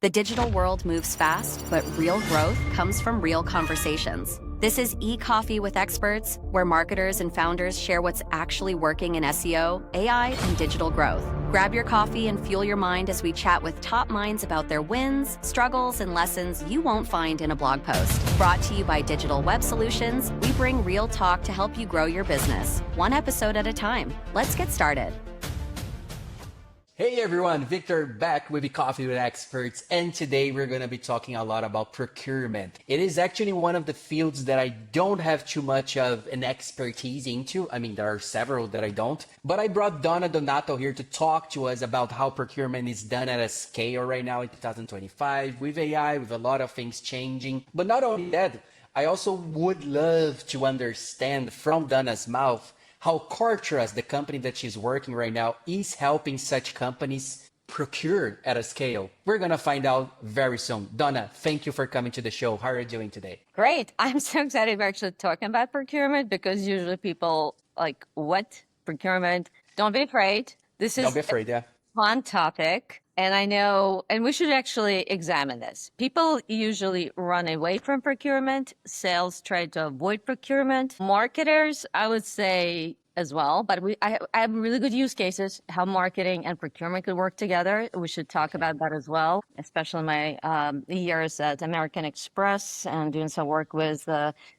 The digital world moves fast, but real growth comes from real conversations. This is e-Coffee with Experts, where marketers and founders share what's actually working in SEO, AI, and digital growth. Grab your coffee and fuel your mind as we chat with top minds about their wins, struggles, and lessons you won't find in a blog post. Brought to you by Digital Web Solutions, we bring real talk to help you grow your business, one episode at a time. Let's get started. Hey everyone, Victor back with the Coffee with Experts, and today we're going to be talking a lot about procurement. It is actually one of the fields that I don't have too much of an expertise into. I mean, there are several that I don't, but I brought Donna Donato here to talk to us about how procurement is done at a scale right now in 2025 with AI, with a lot of things changing. But not only that, I also would love to understand from Donna's mouth how CoreTrust, the company that she's working right now, is helping such companies procure at a scale. We're going to find out very soon. Donna, thank you for coming to the show. How are you doing today? Great. I'm so excited we're actually talking about procurement because usually people like, what? Procurement? Don't be afraid. This is Don't be afraid, yeah. a fun topic. And I know, and we should actually examine this. People usually run away from procurement. Sales try to avoid procurement. Marketers, I would say as well, but I have really good use cases, how marketing and procurement could work together. We should talk about that as well, especially in my years at American Express and doing some work with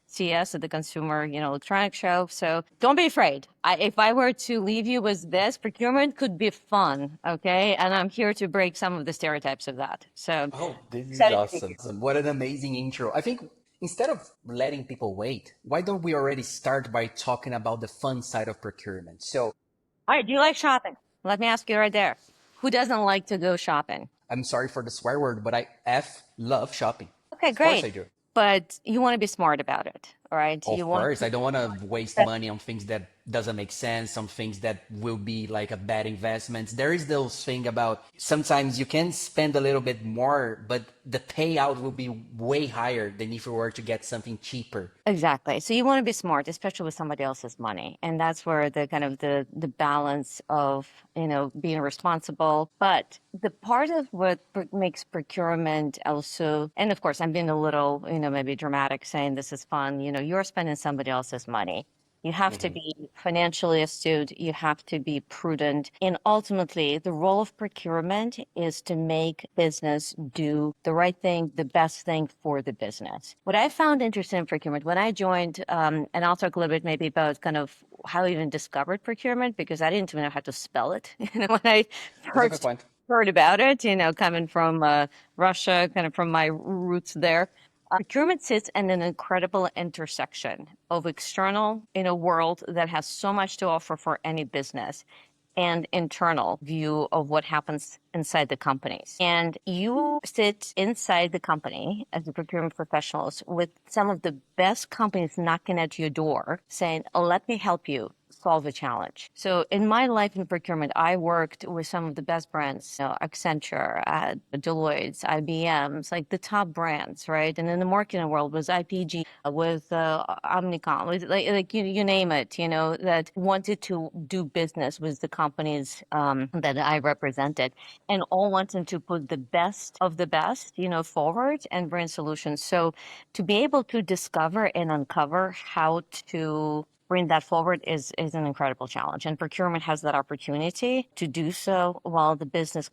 CS at the Consumer, Electronics Show. So don't be afraid. If I were to leave you with this, procurement could be fun, okay? And I'm here to break some of the stereotypes of that. So, this is awesome. What an amazing intro. I think instead of letting people wait, why don't we already start by talking about the fun side of procurement? So, all right, do you like shopping? Let me ask you right there. Who doesn't like to go shopping? I'm sorry for the swear word, but I love shopping. Okay, Of great. course I do. But you want to be smart about it, all right? Of course, I don't want to waste money on things that doesn't make sense, some things that will be like a bad investment. There is those thing about sometimes you can spend a little bit more, but the payout will be way higher than if you were to get something cheaper. Exactly. So you want to be smart, especially with somebody else's money. And that's where the kind of the balance of, being responsible. But the part of what makes procurement also, and of course, I'm being a little, maybe dramatic saying this is fun, you're spending somebody else's money. You have to be financially astute. You have to be prudent. And ultimately, the role of procurement is to make business do the right thing, the best thing for the business. What I found interesting in procurement, when I joined, and I'll talk a little bit maybe about kind of how I even discovered procurement, because I didn't even know how to spell it. When I first heard about it, coming from Russia, kind of from my roots there. Procurement sits in an incredible intersection of external in a world that has so much to offer for any business and internal view of what happens inside the companies. And you sit inside the company as the procurement professionals with some of the best companies knocking at your door saying, let me help you solve a challenge. So in my life in procurement, I worked with some of the best brands, Accenture, Deloitte, IBM's, like the top brands, right? And in the marketing world was IPG, with Omnicom, with like you name it, that wanted to do business with the companies that I represented, and all wanted to put the best of the best, forward and bring solutions. So to be able to discover and uncover how to bring that forward is an incredible challenge. And procurement has that opportunity to do so while the business,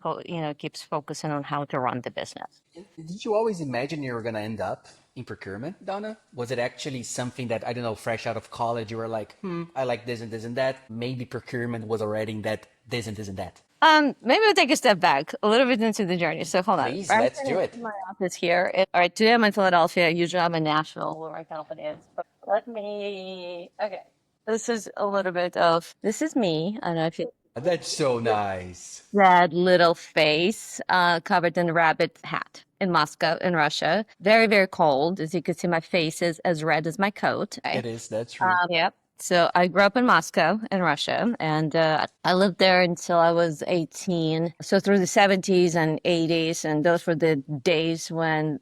keeps focusing on how to run the business. Did you always imagine you were going to end up in procurement, Donna? Was it actually something that, I don't know, fresh out of college, you were like, I like this and this and that? Maybe procurement was already in that this and this and that. Maybe we'll take a step back a little bit into the journey. So hold on. Please, let's do it. My office here. All right, today I'm in Philadelphia. Usually I'm in Nashville, where my company is. But okay. This is a little bit of, this is me. I don't know if you... That's so nice. That little face covered in a rabbit hat in Moscow, in Russia. Very, very cold. As you can see, my face is as red as my coat. It is, that's true. Yep. So I grew up in Moscow, in Russia, and I lived there until I was 18. So through the 70s and 80s, and those were the days when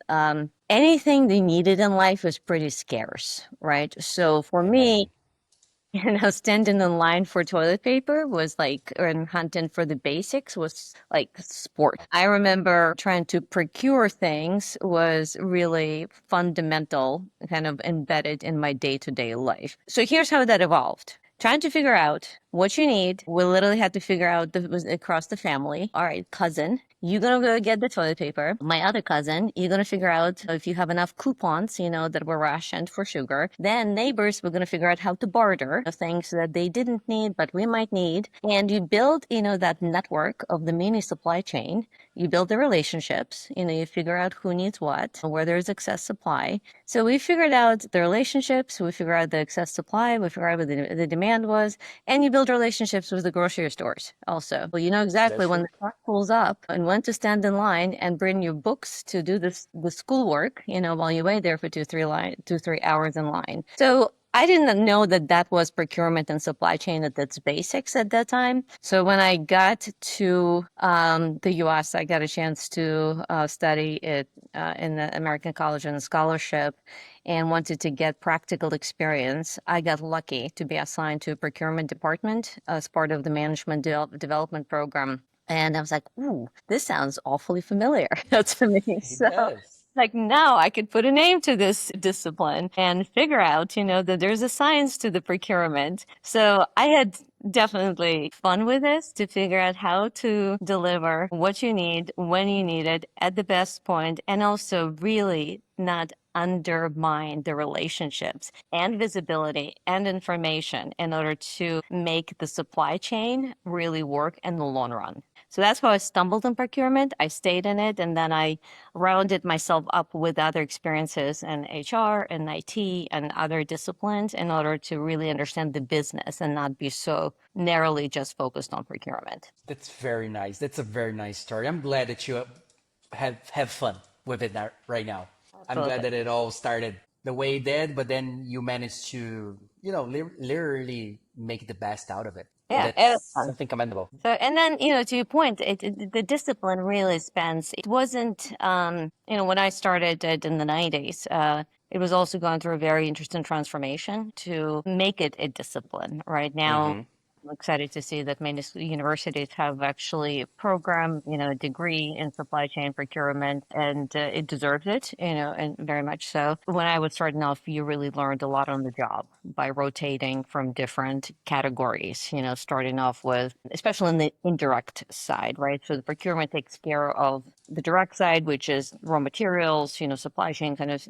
anything they needed in life was pretty scarce, right? So for me, Standing in line for toilet paper was like, or hunting for the basics was like sport. I remember trying to procure things was really fundamental, kind of embedded in my day-to-day life. So here's how that evolved. Trying to figure out what you need. We literally had to figure out was across the family. All right, cousin, you're gonna go get the toilet paper. My other cousin, you're gonna figure out if you have enough coupons, that were rationed for sugar. Then neighbors, we're gonna figure out how to barter the things that they didn't need, but we might need. And you build, that network of the mini supply chain. You build the relationships, you figure out who needs what, where there's excess supply. So we figured out the relationships, we figured out the excess supply, we figured out what the demand was, and you build relationships with the grocery stores also. Well, you know exactly That's when true. the truck pulls up and when to stand in line and bring your books to do the schoolwork, while you wait there for 2, 3 hours in line. So I didn't know that that was procurement and supply chain at its basics at that time. So when I got to the U.S., I got a chance to study it in the American College on a scholarship and wanted to get practical experience. I got lucky to be assigned to a procurement department as part of the management development program. And I was like, ooh, this sounds awfully familiar to me. It So does. like now I could put a name to this discipline and figure out, that there's a science to the procurement. So I had definitely fun with this to figure out how to deliver what you need, when you need it, at the best point, and also really not undermine the relationships and visibility and information in order to make the supply chain really work in the long run. So that's how I stumbled in procurement. I stayed in it, and then I rounded myself up with other experiences in HR and IT and other disciplines in order to really understand the business and not be so narrowly just focused on procurement. That's very nice. That's a very nice story. I'm glad that you have fun with it right now. I'm glad Absolutely. that it all started the way it did, but then you managed to, literally make the best out of it. And Yeah, that's it was fun. something commendable. So, and then, to your point, the discipline really spans, it wasn't, when I started it in the 90s, it was also going through a very interesting transformation to make it a discipline. Right now, Hmm. I'm excited to see that many universities have actually programmed, a degree in supply chain procurement, and it deserves it, and very much so. When I was starting off, you really learned a lot on the job by rotating from different categories, starting off with, especially in the indirect side, right? So the procurement takes care of the direct side, which is raw materials, supply chain kind of,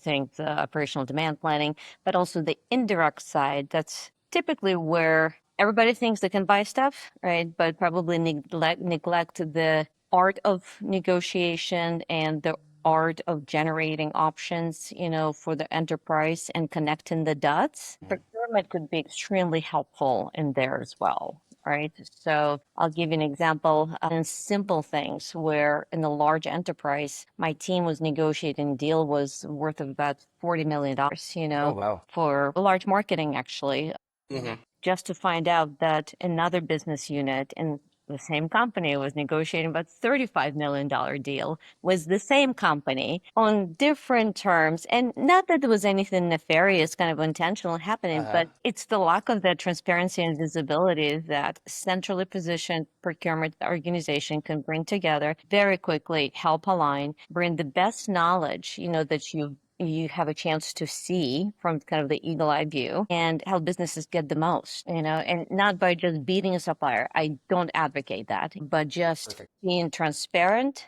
things, operational demand planning, but also the indirect side. That's typically where everybody thinks they can buy stuff, right? But probably neglect the art of negotiation and the art of generating options, for the enterprise and connecting the dots. Procurement could be extremely helpful in there as well. Right. So I'll give you an example in simple things where in the large enterprise, my team was negotiating a deal was worth of about $40 million, Oh, wow. for large marketing actually, Hmm. just to find out that another business unit in the same company was negotiating about $35 million deal with the same company on different terms. And not that there was anything nefarious, kind of intentional happening, Uh-huh. but it's the lack of that transparency and visibility that centrally positioned procurement organization can bring together very quickly, help align, bring the best knowledge, that you have a chance to see from kind of the eagle eye view and how businesses get the most, and not by just beating a supplier. I don't advocate that, but just Perfect. being transparent,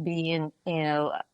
being,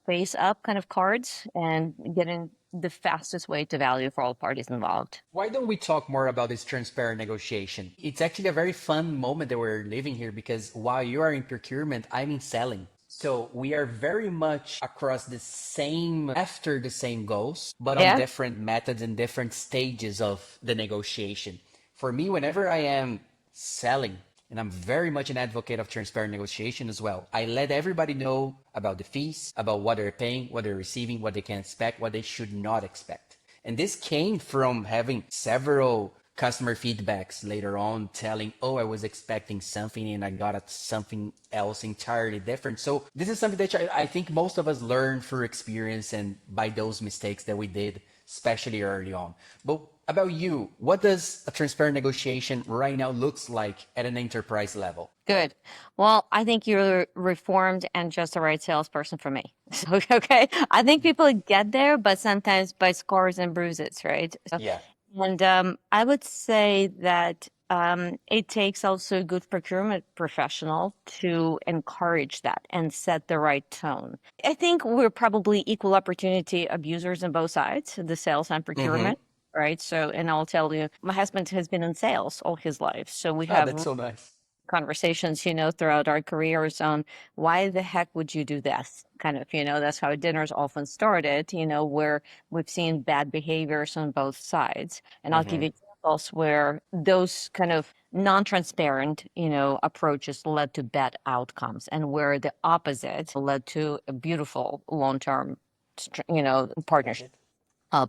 face up kind of cards and getting the fastest way to value for all parties involved. Why don't we talk more about this transparent negotiation? It's actually a very fun moment that we're living here because while you are in procurement, I'm in selling. So we are very much across after the same goals, but on Yeah. different methods and different stages of the negotiation. For me, whenever I am selling, and I'm very much an advocate of transparent negotiation as well, I let everybody know about the fees, about what they're paying, what they're receiving, what they can expect, what they should not expect. And this came from having several customer feedbacks later on telling, oh, I was expecting something and I got something else entirely different. So this is something that I think most of us learn through experience and by those mistakes that we did, especially early on. But About you, what does a transparent negotiation right now looks like at an enterprise level? Good. Well, I think you're reformed and just the right salesperson for me. So, okay. I think people get there, but sometimes by scars and bruises, right? Yeah. And I would say that it takes also a good procurement professional to encourage that and set the right tone. I think we're probably equal opportunity abusers on both sides, the sales and Mm-hmm. procurement. Right. So, and I'll tell you, my husband has been in sales all his life. So we Ah, have that's so nice. conversations, throughout our careers on why the heck would you do this? Kind of, that's how dinners often started, where we've seen bad behaviors on both sides. And I'll give Mm-hmm. you examples where those kind of non-transparent, approaches led to bad outcomes and where the opposite led to a beautiful long-term, Got partnership it.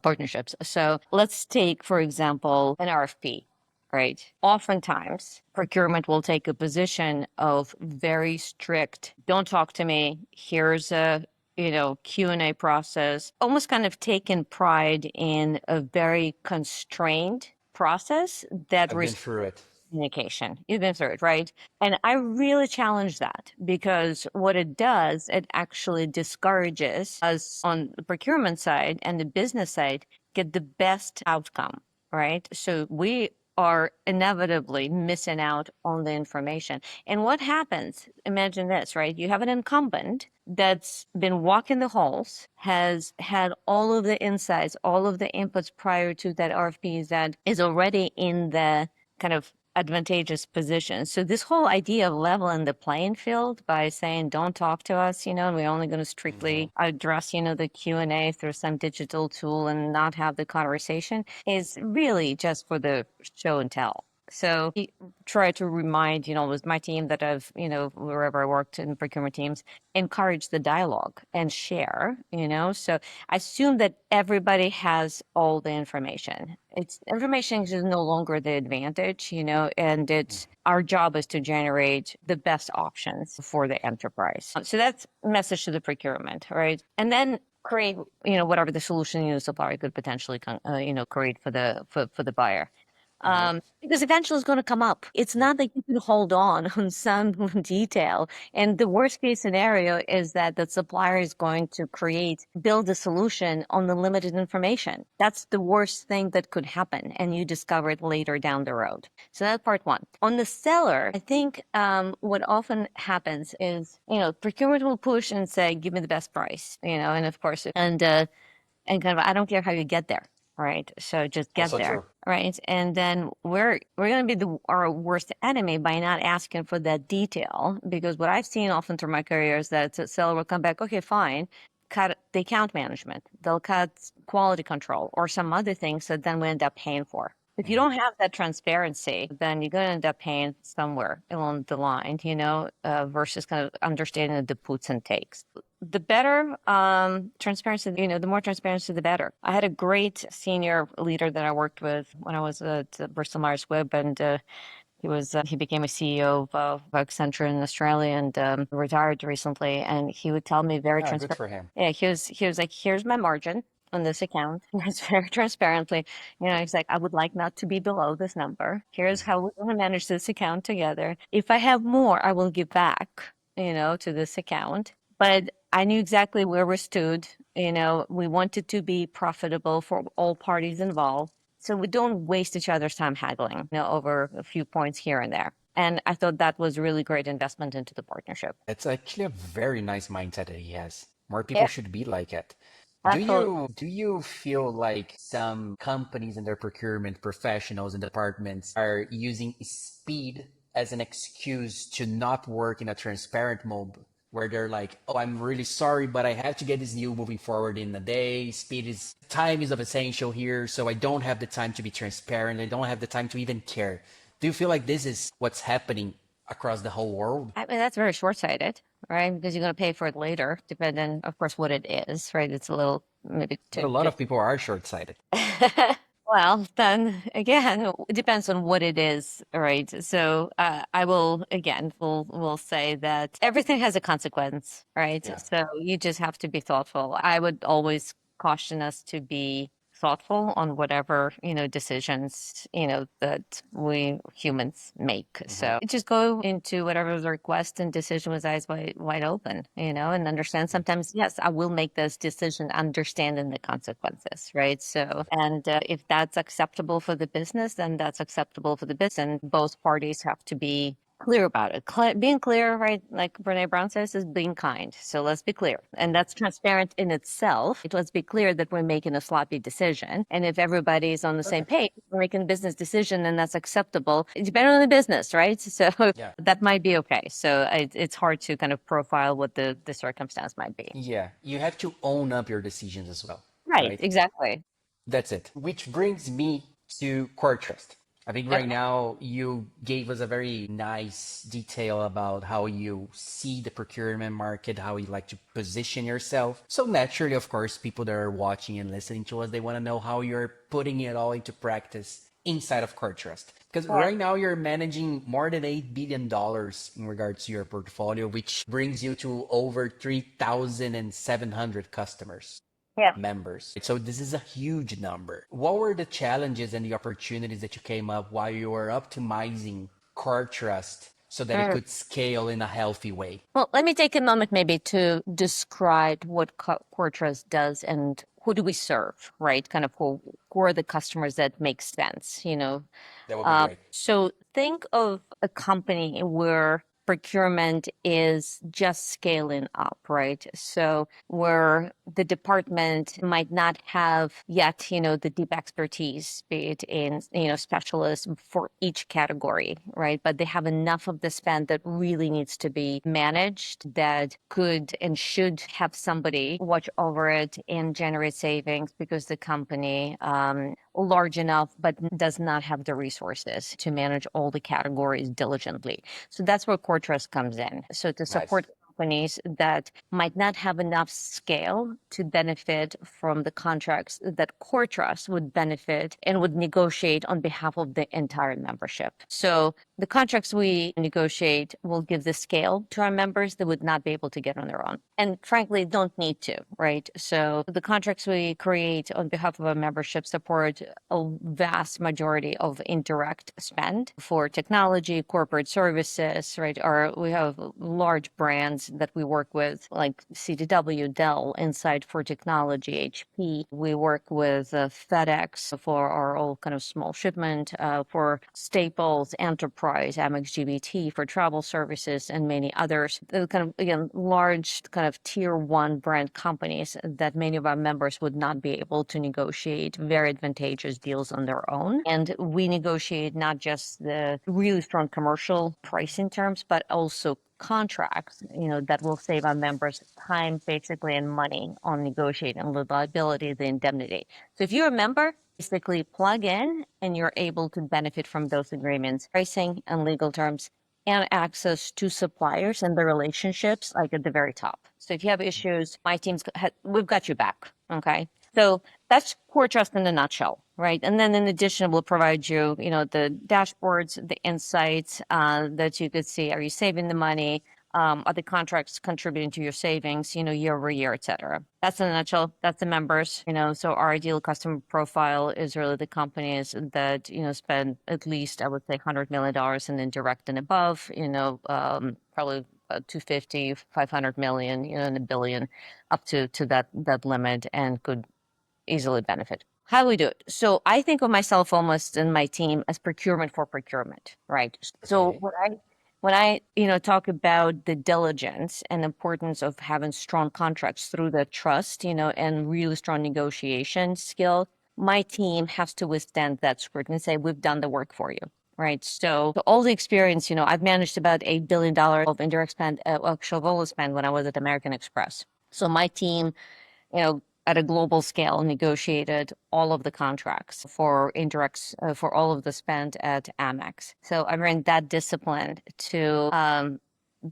partnerships. So let's take, for example, an RFP, right? Oftentimes, procurement will take a position of very strict, don't talk to me, here's a Q&A process, almost kind of taking pride in a very constrained process that I've been through it. communication. You've been through it, right? And I really challenge that because what it does, it actually discourages us on the procurement side and the business side get the best outcome, right? So we are inevitably missing out on the information. And what happens? Imagine this, right? You have an incumbent that's been walking the halls, has had all of the insights, all of the inputs prior to that RFP that is already in the kind of advantageous position. So this whole idea of leveling the playing field by saying, don't talk to us, and we're only going to Mm-hmm. strictly address, the Q&A through some digital tool and not have the conversation is really just for the show and tell. So we try to remind, with my team that I've, wherever I worked in procurement teams, encourage the dialogue and share, So I assume that everybody has all the information. It's information is no longer the advantage, and it's our job is to generate the best options for the enterprise. So that's a message to the procurement, right? And then create, whatever the solution the supplier could potentially, create for the buyer. Mm-hmm. Because eventually it's going to come up. It's Yeah. not that you can hold on some detail. And the worst case scenario is that the supplier is going to build a solution on the limited information. That's the worst thing that could happen. And you discover it later down the road. So that's part one. On the seller, I think what often happens is, procurement will push and say, give me the best price, and of course, and kind of, I don't care how you get there. Right. So just get Also there. true. Right. And then we're going to be our worst enemy by not asking for that detail. Because what I've seen often through my career is that a seller will come back, okay, fine, cut the account management. They'll cut quality control or some other things that then we end up paying for. If you Mm-hmm. don't have that transparency, then you're going to end up paying somewhere along the line, versus kind of understanding the puts and takes. The better transparency, the more transparency, the better. I had a great senior leader that I worked with when I was at Bristol Myers Squibb, and he became a CEO of Accenture in Australia and retired recently. And he would tell me very Ah, good transparent. for him. Yeah, he was like, "Here's my margin on this account." It's very transparently. He's like, "I would like not to be below this number. Here's how we're going to manage this account together. If I have more, I will give back, to this account." But I knew exactly where we stood. We wanted to be profitable for all parties involved. So we don't waste each other's time haggling, over a few points here and there. And I thought that was really great investment into the partnership. It's actually a very nice mindset that he has. More people Yeah, should be like it. Do absolutely. you feel like some companies and their procurement professionals and departments are using speed as an excuse to not work in a transparent mode where they're like, "Oh, I'm really sorry, but I have to get this deal moving forward in a day. Time is of essential here, so I don't have the time to be transparent. I don't have the time to even care." Do you feel like this is what's happening across the whole world? I mean, that's very short-sighted, right? Because you're going to pay for it later, depending, of course, what it is, right? It's a little maybe But a lot of people are short-sighted. well, then again, it depends on what it is, right? So I will again will say that everything has a consequence, right? Yeah. So you just have to be thoughtful. I would always caution us to be thoughtful on whatever, decisions, that we humans make. So just go into whatever the request and decision with eyes wide open, and understand sometimes, yes, I will make this decision, understanding the consequences, right? So, and if that's acceptable for the business, then that's acceptable for the business. And both parties have to be clear about it. Being clear, right? Like Brene Brown says, is being kind. So let's be clear. And that's transparent in itself. Let's be clear that we're making a sloppy decision. And if everybody's on the same page, we're making a business decision and that's acceptable. It's better on the business, right? So Yeah. that might be okay. So it's hard to kind of profile what the circumstance might be. Yeah. You have to own up your decisions as well, Right, right? exactly. That's it. Which brings me to CoreTrust. I think right Okay. now you gave us a very nice detail about how you see the procurement market, how you like to position yourself. So naturally, of course, people that are watching and listening to us, they want to know how you're putting it all into practice inside of CoreTrust. Because Yeah. right now you're managing more than $8 billion in regards to your portfolio, which brings you to over 3,700 customers Yeah. members. So this is a huge number. What were the challenges and the opportunities that you came up while you were optimizing CoreTrust so that it could scale in a healthy way? Well, let me take a moment maybe to describe what CoreTrust does and who do we serve, right? Kind of who are the customers that make sense, That would be great. So think of a company where procurement is just scaling up, right? So where the department might not have yet, the deep expertise, be it in, specialists for each category, right? But they have enough of the spend that really needs to be managed that could and should have somebody watch over it and generate savings because the company large enough but does not have the resources to manage all the categories diligently. So that's where CoreTrust comes in. So to Nice. support companies that might not have enough scale to benefit from the contracts that CoreTrust would benefit and would negotiate on behalf of the entire membership. So the contracts we negotiate will give the scale to our members that would not be able to get on their own. And frankly, don't need to, right? So the contracts we create on behalf of our membership support a vast majority of indirect spend for technology, corporate services, right? We have large brands that we work with, like CDW, Dell, Insight for Technology, HP. We work with FedEx for our all kind of small shipment, for Staples, Enterprise, Amex GBT for travel services, and many others. The kind of, again, large kind of tier one brand companies that many of our members would not be able to negotiate very advantageous deals on their own. And we negotiate not just the really strong commercial pricing terms, but also contracts, that will save our members time basically and money on negotiating the liability, the indemnity. So if you're a member, basically plug in and you're able to benefit from those agreements, pricing and legal terms, and access to suppliers and the relationships like at the very top. So if you have issues, we've got you back. Okay. So that's CoreTrust in a nutshell, right? And then in addition, we'll provide you, the dashboards, the insights that you could see. Are you saving the money? Are the contracts contributing to your savings, year over year, et cetera? That's in a nutshell. That's the members, So our ideal customer profile is really the companies that, spend at least, I would say, $100 million in indirect and above, probably 250, 500 million, and a billion up to that limit and could easily benefit. How do we do it? So I think of myself almost and my team as procurement for procurement, right? So Okay. when I talk about the diligence and importance of having strong contracts through the trust, and really strong negotiation skill, my team has to withstand that scrutiny and say, we've done the work for you. Right. So all the experience, I've managed about $8 billion of indirect spend, actual spend when I was at American Express. So my team, at a global scale, negotiated all of the contracts for indirects for all of the spend at Amex. So I bring that discipline to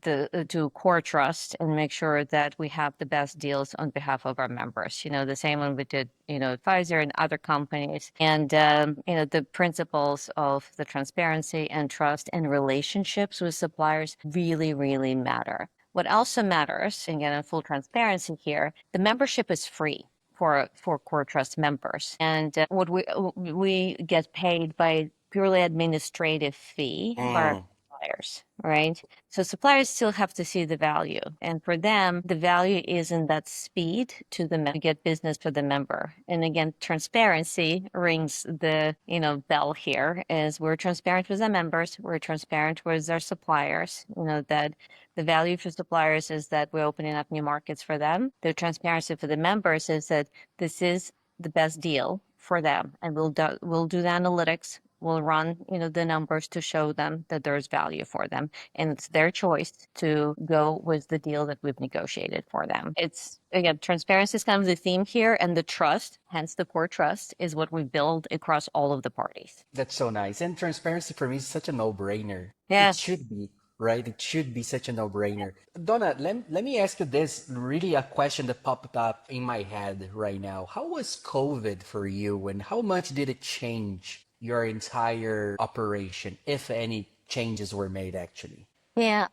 to CoreTrust and make sure that we have the best deals on behalf of our members. The same one we did, Pfizer and other companies. And the principles of the transparency and trust and relationships with suppliers really, really matter. What also matters, again, in full transparency here, the membership is free for CoreTrust members. And what we get paid by purely administrative fee by our suppliers, right? So suppliers still have to see the value. And for them, the value is in that speed to get business for the member. And again, transparency rings the, bell here is we're transparent with the members. We're transparent with our suppliers, that the value for suppliers is that we're opening up new markets for them. The transparency for the members is that this is the best deal for them. And we'll do the analytics. We'll run, the numbers to show them that there's value for them. And it's their choice to go with the deal that we've negotiated for them. It's, again, transparency is kind of the theme here, and the trust, hence the core trust, is what we build across all of the parties. That's so nice. And transparency for me is such a no-brainer. Yeah. It should be, right? It should be such a no-brainer. Donna, let me ask you this, really a question that popped up in my head right now. How was COVID for you, and how much did it change your entire operation, if any changes were made actually? Yeah,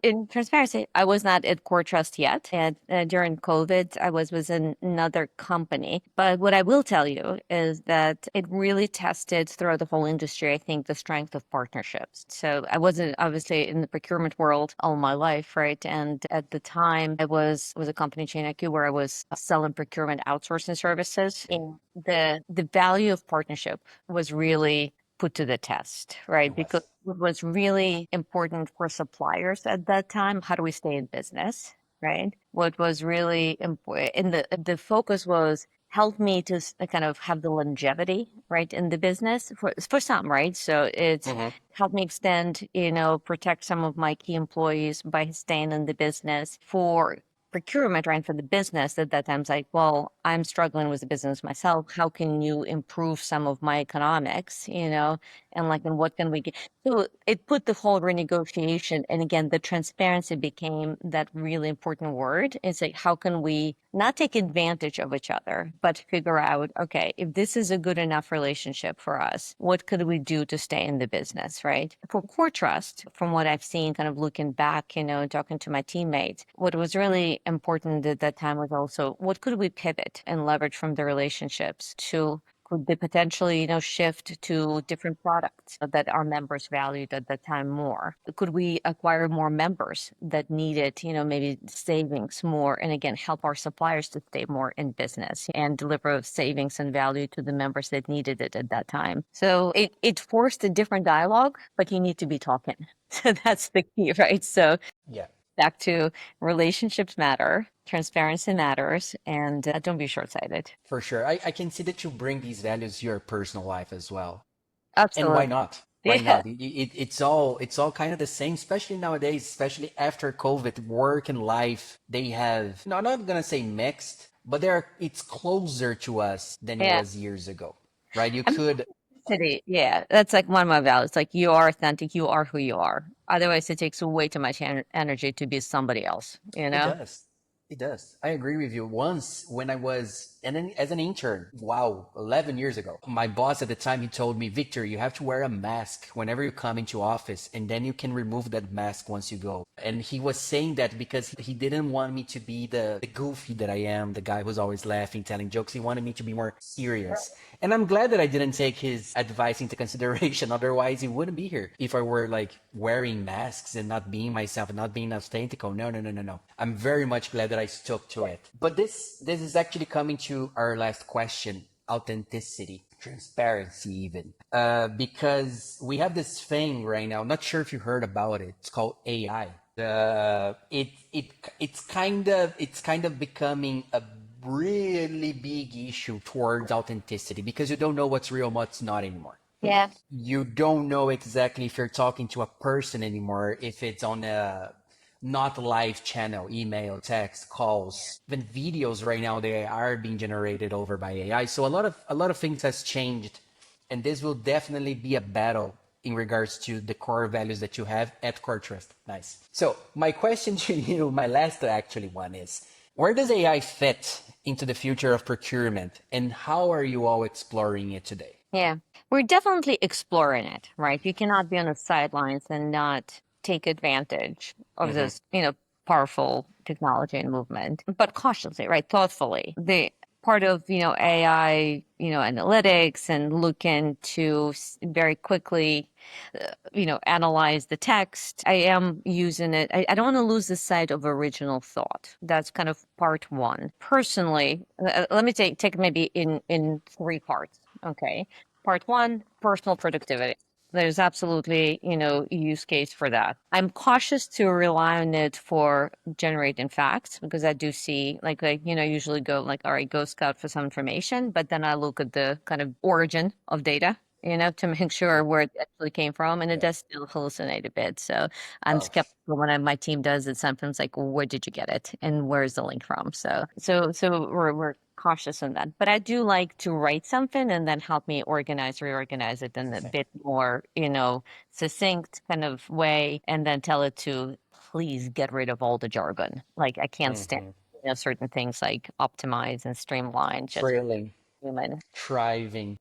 in transparency, I was not at CoreTrust yet. And during COVID, I was with another company. But what I will tell you is that it really tested throughout the whole industry, I think, the strength of partnerships. So I wasn't obviously in the procurement world all my life, right? And at the time, I was with a company, Chain IQ, where I was selling procurement outsourcing services. And the value of partnership was really put to the test, right? Because what was really important for suppliers at that time, how do we stay in business, right? What was really important, and the focus was help me to kind of have the longevity, right, in the business for some, right? So it's helped me extend, protect some of my key employees by staying in the business. For procurement, right, for the business at that time, it's like, well, I'm struggling with the business myself. How can you improve some of my economics, and what can we get? So it put the whole renegotiation, and again, the transparency became that really important word. It's like, how can we not take advantage of each other, but figure out, okay, if this is a good enough relationship for us, what could we do to stay in the business, right? For CoreTrust, from what I've seen, kind of looking back, talking to my teammates, what was really important at that time was also, what could we pivot and leverage from the relationships to could they potentially, shift to different products that our members valued at the time more? Could we acquire more members that needed, maybe savings more? And again, help our suppliers to stay more in business and deliver savings and value to the members that needed it at that time. So it forced a different dialogue, but you need to be talking. So that's the key, right? So Yeah. back to relationships matter, transparency matters, and don't be short-sighted. For sure. I can see that you bring these values to your personal life as well. And why Absolutely. not? Why Yeah. not? It's all kind of the same, especially nowadays, especially after COVID, work and life, they have, no, I'm not gonna say mixed, but it's closer to us than it Yeah. was years ago, right? You I mean, could, authenticity, yeah, that's like one of my values. Like, you are authentic, you are who you are. Otherwise, it takes way too much energy to be somebody else, it does. It does. I agree with you. Once when I was as an intern, wow, 11 years ago, my boss at the time, he told me, Victor, you have to wear a mask whenever you come into office, and then you can remove that mask once you go. And he was saying that because he didn't want me to be the goofy that I am, the guy who's always laughing, telling jokes. He wanted me to be more serious. And I'm glad that I didn't take his advice into consideration. Otherwise, he wouldn't be here if I were like wearing masks and not being myself and not being authentic. No, no, no, no, no. I'm very much glad that I stuck to it. But this is actually coming to our last question: authenticity, transparency, even. Because we have this thing right now. I'm not sure if you heard about it. It's called AI. It's kind of becoming a really big issue towards authenticity because you don't know what's real and what's not anymore. Yeah. You don't know exactly if you're talking to a person anymore, if it's on a not live channel, email, text, calls, even videos right now, they are being generated over by AI. So a lot of things has changed, and this will definitely be a battle in regards to the core values that you have at CoreTrust. Nice. So my question to you, my last actually one is, where does AI fit into the future of procurement, and how are you all exploring it today? Yeah, we're definitely exploring it, right? You cannot be on the sidelines and not take advantage of this, powerful technology and movement, but cautiously, right? Thoughtfully. part of, AI, analytics and looking to very quickly, analyze the text. I am using it. I don't want to lose the sight of original thought. That's kind of part one. Personally, let me take it maybe in three parts. Okay. Part one, personal productivity. There's absolutely, use case for that. I'm cautious to rely on it for generating facts because I do see usually go like, all right, go scout for some information, but then I look at the kind of origin of data, to make sure where it actually came from. And it Yeah. does still hallucinate a bit. So I'm Oh, skeptical when my team does it. Sometimes like, where did you get it? And where's the link from? So we're cautious on that. But I do like to write something and then help me reorganize it in a bit more, succinct kind of way, and then tell it to please get rid of all the jargon. Like I can't stand, hmm, certain things like optimize and streamline, just trailing, human. thriving.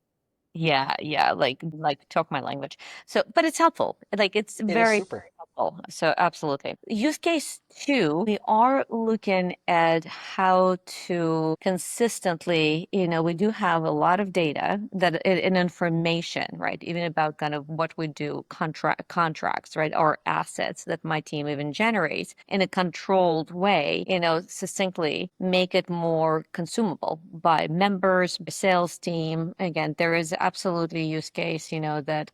Yeah, like talk my language. So, but it's helpful. Like it's It is very super. helpful. So, absolutely. Use case two, we are looking at how to consistently, we do have a lot of data and information, right? Even about kind of what we do, contracts, right? Or assets that my team even generates in a controlled way, succinctly make it more consumable by members, sales team. Again, there is absolutely use case, that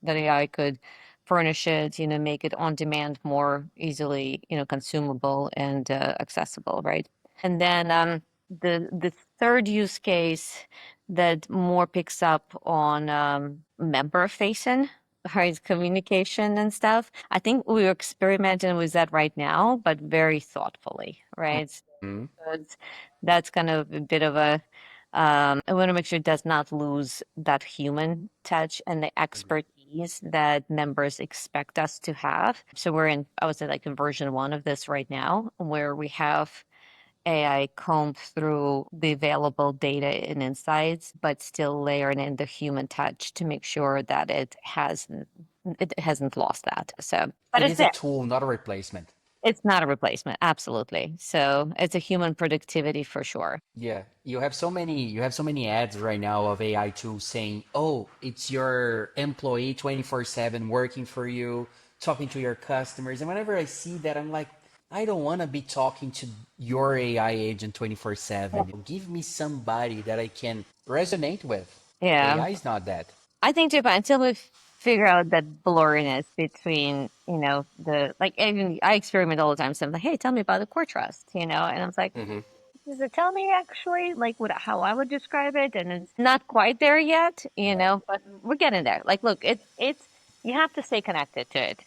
AI could furnish it, make it on demand more easily, consumable and accessible, right? And then the third use case that more picks up on member facing, right, communication and stuff. I think we're experimenting with that right now, but very thoughtfully, right? Mhm. So that's kind of a bit of a I want to make sure it does not lose that human touch and the expertise that members expect us to have. So we're in, I would say, like in version one of this right now, where we have AI comb through the available data and insights, but still layering in the human touch to make sure that it hasn't lost that. So, but It it's is a there. tool, not a replacement. It's not a replacement, absolutely. So it's a human productivity for sure. Yeah, you have so many ads right now of AI tools saying, "Oh, it's your employee 24/7 working for you, talking to your customers." And whenever I see that, I'm like, I don't want to be talking to your AI agent 24/7. Give me somebody that I can resonate with. Yeah. AI is not that. I think too, but until we figure out that blurriness between, the like, even I experiment all the time. So I'm like, hey, tell me about the CoreTrust, and I was like, Hmm. does it tell me actually like how I would describe it? And it's not quite there yet, Right. but we're getting there. Like, look, it's you have to stay connected to it,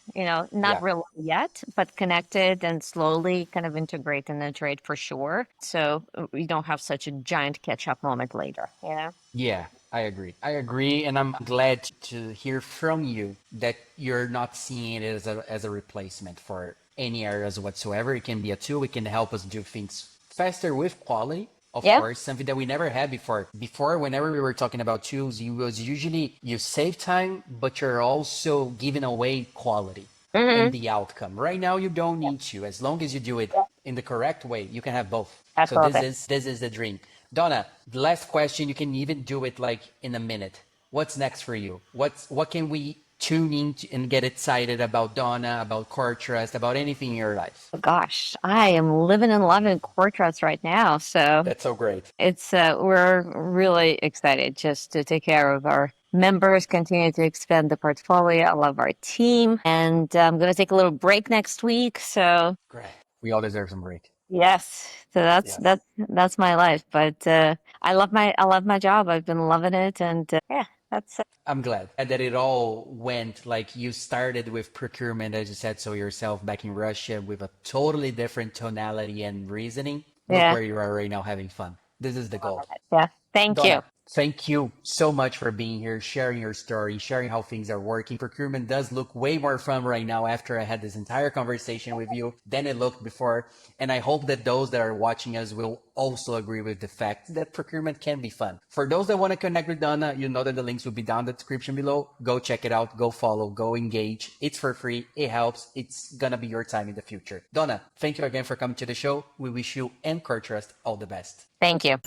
not Yeah. real yet, but connected and slowly kind of integrate and iterate for sure. So we don't have such a giant catch up moment later, Yeah, I agree. I agree, and I'm glad to hear from you that you're not seeing it as a replacement for any areas whatsoever. It can be a tool. It can help us do things faster with quality. Of Yep. course, something that we never had before. Before, whenever we were talking about tools, it was usually you save time, but you're also giving away quality and Mm-hmm. the outcome. Right now, you don't need to. As long as you do it in the correct way, you can have both. So this Absolutely. is the dream. Donna, the last question, you can even do it like in a minute. What's next for you? What can we tune in to and get excited about Donna, about CoreTrust, about anything in your life? Gosh, I am living and loving CoreTrust right now. So That's so great. it's we're really excited just to take care of our members, continue to expand the portfolio. I love our team, and I'm going to take a little break next week. So Great. We all deserve some break. yes, so that's Yes. that's my life. But I love my job. I've been loving it, and yeah, that's I'm glad that it all went like you started with procurement, as you said so yourself, back in Russia with a totally different tonality and reasoning. Look yeah, where you are right now having fun. This is the goal. yeah. Thank you. Donna, thank you so much for being here, sharing your story, sharing how things are working. Procurement does look way more fun right now after I had this entire conversation with you than it looked before. And I hope that those that are watching us will also agree with the fact that procurement can be fun. For those that want to connect with Donna, you know that the links will be down in the description below. Go check it out, go follow, go engage. It's for free. It helps. It's going to be your time in the future. Donna, thank you again for coming to the show. We wish you and CoreTrust all the best. Thank you.